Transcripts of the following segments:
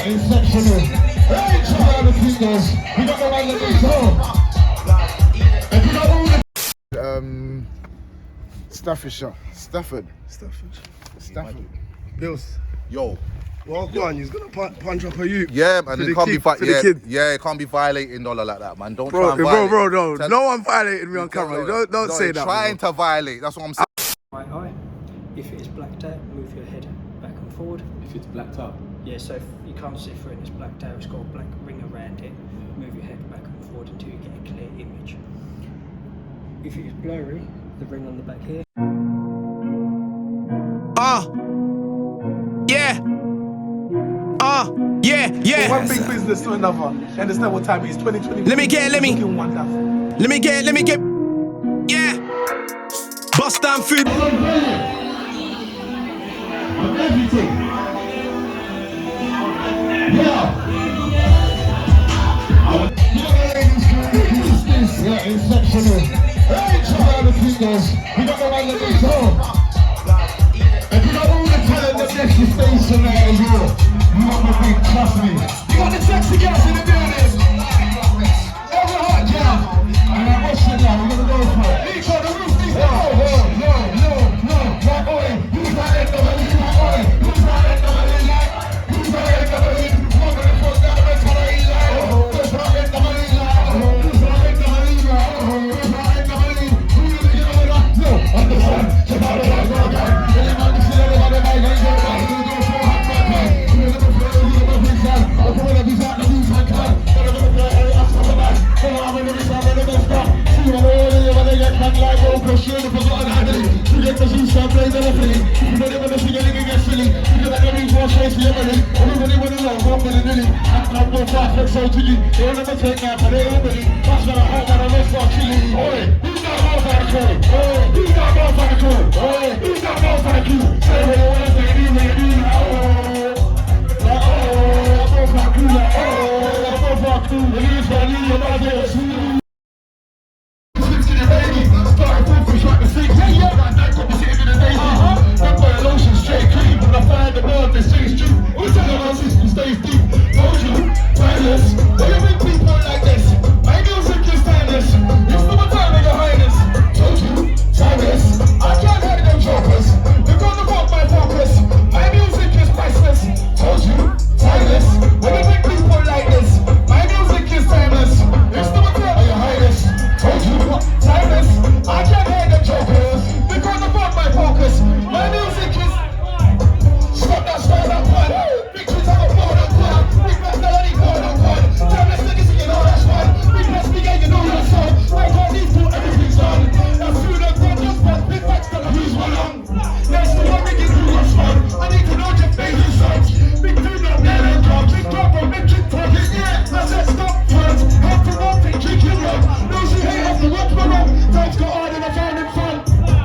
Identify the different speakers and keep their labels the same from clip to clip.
Speaker 1: exceptional. Hey, try the fingers. We got the one that we saw. And you got all the
Speaker 2: Stafford.
Speaker 3: Billz.
Speaker 2: Yo.
Speaker 3: Well, go on, he's gonna punch up a youth.
Speaker 2: Yeah, man, it can't be
Speaker 3: it
Speaker 2: can't be violating Dollar like that, man. Don't
Speaker 3: bro,
Speaker 2: try and violate.
Speaker 3: Bro, no one violated me on camera. Don't say that.
Speaker 2: Trying to violate, that's what I'm saying.
Speaker 4: Right eye. If it is blacked out, move your head back and forward.
Speaker 5: If it's blacked out?
Speaker 4: Yeah, so if you can't see through it and it's blacked out, it's got a black ring around it. Move your head back and forward until you get a clear image. If it is blurry, the ring on the back here.
Speaker 6: Yeah. One big business to another. Understand what time it is? 2020. Let me get.
Speaker 7: Yeah. Bust down food.
Speaker 1: everything. Yeah. Yeah, exceptional. Hey, try the fingers. We got the one that we saw. And you got all the talent that makes you stay so there as well. You got the big, trust me. You got the sexy girls in the building. Over hot, yeah. And what's it now? We're gonna go for it. Hey, the roof is down. No. Like, oi, who's that in the hood? Oi, who's that in the hood? Like, who's that in the hood? What the fuck that the rest of the heat like? Who's that in the hood? Like, who's that in the hood? Like, who's that in the hood? Who you think you know that? No, understand. Check out the guys, go again. Tell them how to see them, how they might go back. Do it for a hot back, man. Do it for a big fan. I put one of these out the news and can. But I'm gonna play every ass on the back. So I'm gonna be starting to stop. See what they get back like, oh, push you, the forgotten agony. You get the juice and play the referee. You know they wanna see anything get silly. You get like every war chase the every. Everybody wanna know, walk with it, really. Acting up more fast, like so to you. They will never take that, but they don't really. That's when I hope that I don't start killing. Oi, who's that motherfucker? Oi, who's that motherfucker? Oi, who's that motherfucker? Say what you wanna say, do what you do now. Like, I'm motherfucker, like, I'm motherfucker. When you try to leave your body, it's you. Straight clean, when I find the world, they say it's true. Who's telling my system stays deep? Told you, timeless. Why you make people like this? My music is timeless. It's not a time of your highness. Told you, timeless. I can't hide them jokers. They're gonna fuck my focus. My music is priceless. Told you, timeless. Why you make people like this? My music is timeless. It's not a time of your highness. Told you, timeless. I can't hide them jokers. They're gonna fuck my focus. My music is stop that style that one. Big kids have a phone and one. Big man melody phone and one. Timeless niggas you know that's one. Big man speak and you know your song. I can't need to everything's done. That's through the ground just one. Big facts tell who's one on. Next to one niggas who was fun. I need to know your favorite songs. Big dude not there and come. Big drop on big kick talking. Yeah, I said stop first. Help to one thing, kick him up. No she hate off the watch my rock. Times got hard and I found him fun.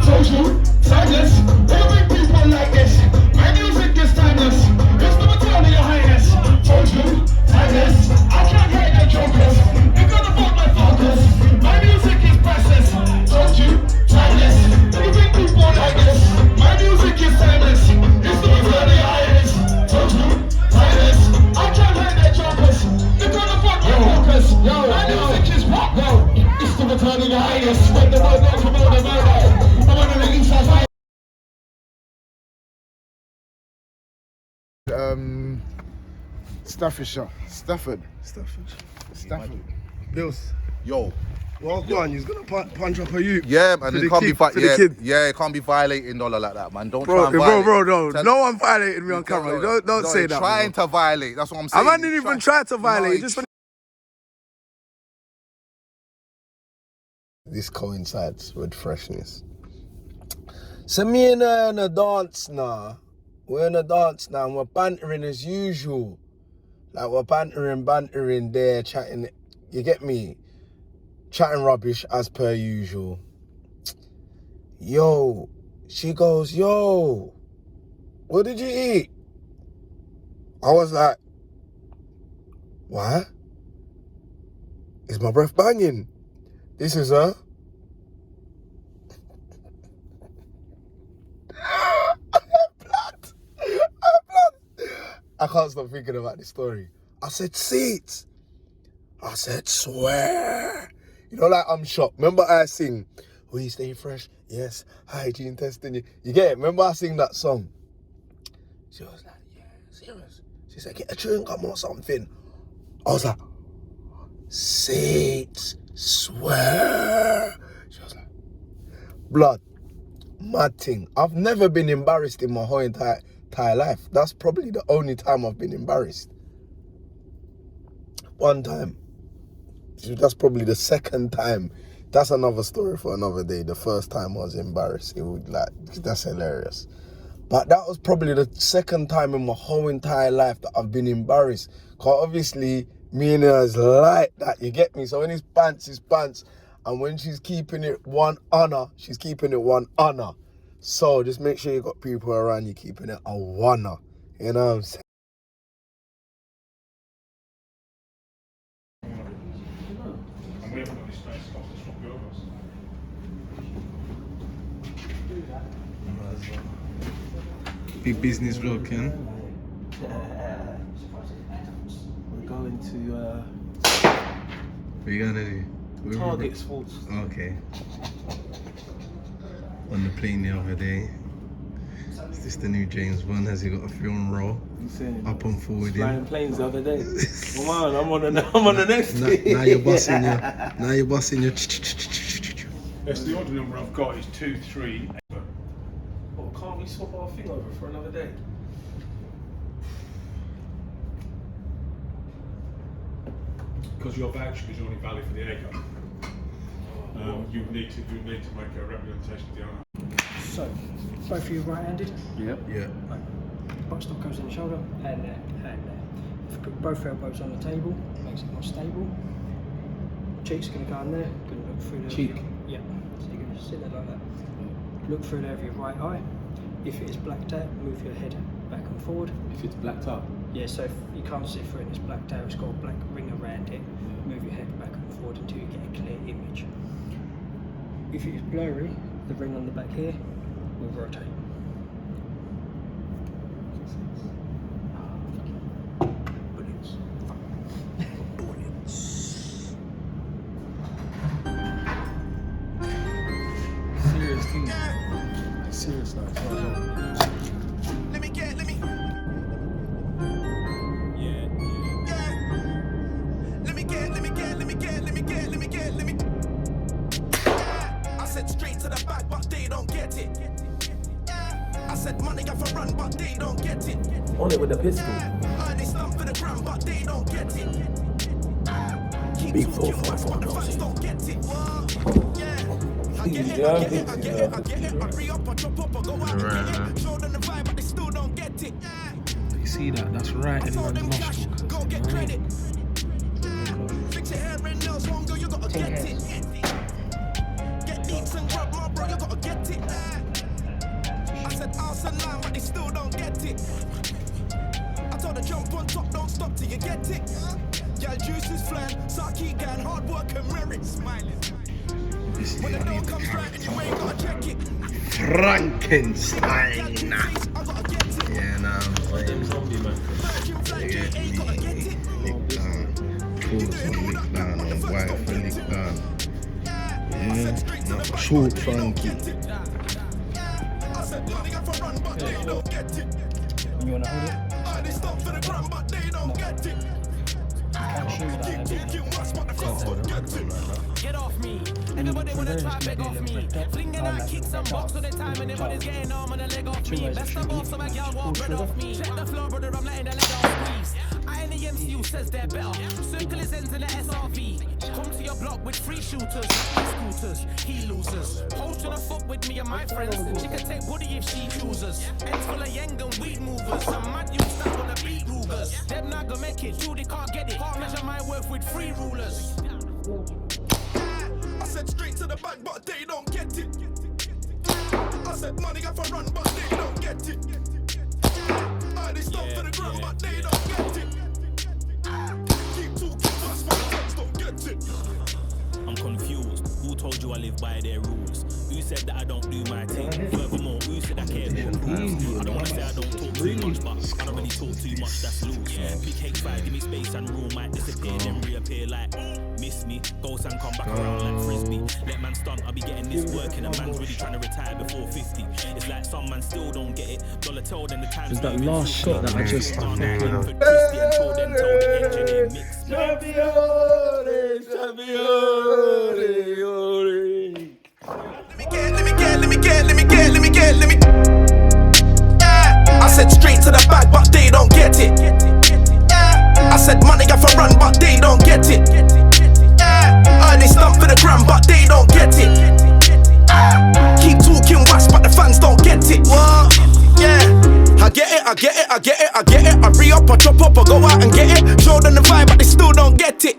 Speaker 1: Told you, timeless. They make people like this. My music is timeless. It's never tell me your highness. Told you, timeless. I can't hate the jokers. You're gonna fuck my focus. My music is priceless. Told you, timeless. You make people like this. My music is timeless. It's never tell me your highness. Told you, timeless. I can't hate the jokers. You're gonna fuck my focus. My music is what? It's never tell me your highness. When the world don't come out of my life. I'm on the east side.
Speaker 2: Stafford.
Speaker 3: Billz.
Speaker 2: Yo.
Speaker 3: Well, go on, he's gonna punch up a youth.
Speaker 2: Yeah, man, it can't be
Speaker 3: it
Speaker 2: can't be violating Dollar like that, man. Don't
Speaker 3: bro,
Speaker 2: try and violate.
Speaker 3: Bro, no one violated me on camera. Don't say that.
Speaker 2: Trying to violate, that's what I'm saying.
Speaker 3: I didn't even try to violate. Just
Speaker 8: this coincides with freshness. So me and her in a dance now. We're in a dance now and we're bantering as usual. Like we're bantering there, chatting, you get me? Chatting rubbish as per usual. Yo, she goes, yo, what did you eat? I was like, what? Is my breath banging? This is her. I can't stop thinking about this story. I said, seats. I said, swear. You know, like, I'm shocked. Remember I sing, we stay fresh, yes, hygiene testing. You get it? Remember I sing that song? She was like, yeah, serious. She said, get a chewing gum or something. I was like, seats, swear. She was like, blood, mad thing. I've never been embarrassed in my whole entire life. That's probably the only time I've been embarrassed. One time. That's probably the second time. That's another story for another day. The first time I was embarrassed. It would that's hilarious. But that was probably the second time in my whole entire life that I've been embarrassed. Because obviously, me and her is like that. You get me? So when it's pants, it's pants. And when she's keeping it one honor, she's keeping it one honor. So just make sure you got people around you keeping it a honor. You know what I'm saying?
Speaker 1: And we haven't got any space to cost us from Billz.
Speaker 7: Big business vlog, yeah?
Speaker 6: We're going to
Speaker 7: Where you gonna do?
Speaker 6: Target Sports.
Speaker 7: Okay. On the plane the other day. Is this the new James Bond? Has he got a film role? Up and forward
Speaker 6: Flying
Speaker 7: in.
Speaker 6: planes the other day. Come on, I'm on the next thing.
Speaker 7: Now you're bossing your. Now you're bossing your.
Speaker 1: Yes, the order number I've got is 23.
Speaker 6: Well, can't we swap our thing over for another day?
Speaker 1: Because your voucher is only valid for the air gun. You need to make a representation of the owner.
Speaker 4: So, both of you right-handed.
Speaker 6: Yep.
Speaker 7: Yeah.
Speaker 4: Buttstock goes in the shoulder, hand there, hand there. If you put both elbows on the table, makes it more stable. Cheek's going to go in there, going to look through the...
Speaker 6: Cheek?
Speaker 4: Yeah, so you're going to sit there like that. Look through there of your right eye. If it is blacked out, move your head back and forward.
Speaker 6: If it's blacked out.
Speaker 4: Yeah, so if you can't see through it and it's blacked out, it's got a black ring around it. Move your head back and forward until you get a clear image. If it is blurry, the ring on the back here will rotate. Bullets.
Speaker 6: Serious thing. Serious now.
Speaker 7: Let me. I said straight to the back, but they don't get it. I said money got for run, but they don't get it.
Speaker 6: On it with the pistol.
Speaker 7: They stump for the gram, but they don't get it.
Speaker 6: Big 454
Speaker 7: don't get it. I get it. I re-up, I drop up, I go out and get it. Show them the vibe, but they still don't get it.
Speaker 6: You see that? That's right in the nostril.
Speaker 7: Go get credit. Fix your hair and nails, one girl, you gotta get it. Get deeps and grab my bro, you gotta get it. I said house and line, but they still don't get it. I told her jump on top, don't stop till you get it. Yeah, juice is flying, so I keep getting hard work and merit. Smiling. When the door comes right and you ain't gotta check it.
Speaker 8: Frankenstein.
Speaker 7: I gotta get it.
Speaker 8: Yeah, nah.
Speaker 7: Virgin flag, you ain't gotta get it.
Speaker 8: Lick down. Force on lick down on white for lick down. Yeah, not short funky.
Speaker 7: I said money got for run, but they don't get it.
Speaker 4: You want to hold it?
Speaker 7: They stop for the gram, but they don't get it. Get off me. Everybody wanna try beg off me. Flinging out kicks and box all the time, and everybody's getting arm and a leg off me. Best of all, so my girl won't bread off me. Check the floor, brother, I'm letting the leg off squeeze. I and the MCU says they're better. Circle his ends in the SRV. Come to your block with free shooters, scooters, he losers. Post on a foot with me and my friends. She can take booty if she chooses. Ends full of yang and weed movers. I'm mad you stuck on the beat rugers. Them not gonna make it, Judy can't get it. Can't measure my worth with free rulers. I said straight to the bank, but they don't get it. I said money got for run, but they don't get it. They stop for the gram, but they don't get it. Keep talking fast, my friends don't get it.
Speaker 5: I'm confused. Who told you I live by their rules? Who said that I don't do my thing? Furthermore, who said I care more? I don't wanna say I don't talk too much, lose, but I don't really talk too much, that's loose. BX5, give me space and room, might disappear, then reappear like miss me, ghost and come back around like frisbee. Let man stunt, I'll be getting this work, and a man's really trying to retire before 50. It's like some man still don't get it. Dollar told them the time.
Speaker 4: There's that last shot that I just
Speaker 8: Let me. I said straight to the bag, but they don't get it. I said money got for run, but they don't get it. Earning stuff for the gram, but they don't get it. Keep talking wax, but the fans don't get it. What? Yeah. I get it. I re-up, I drop up, I go out and get it. Show them the vibe, but they still don't get it.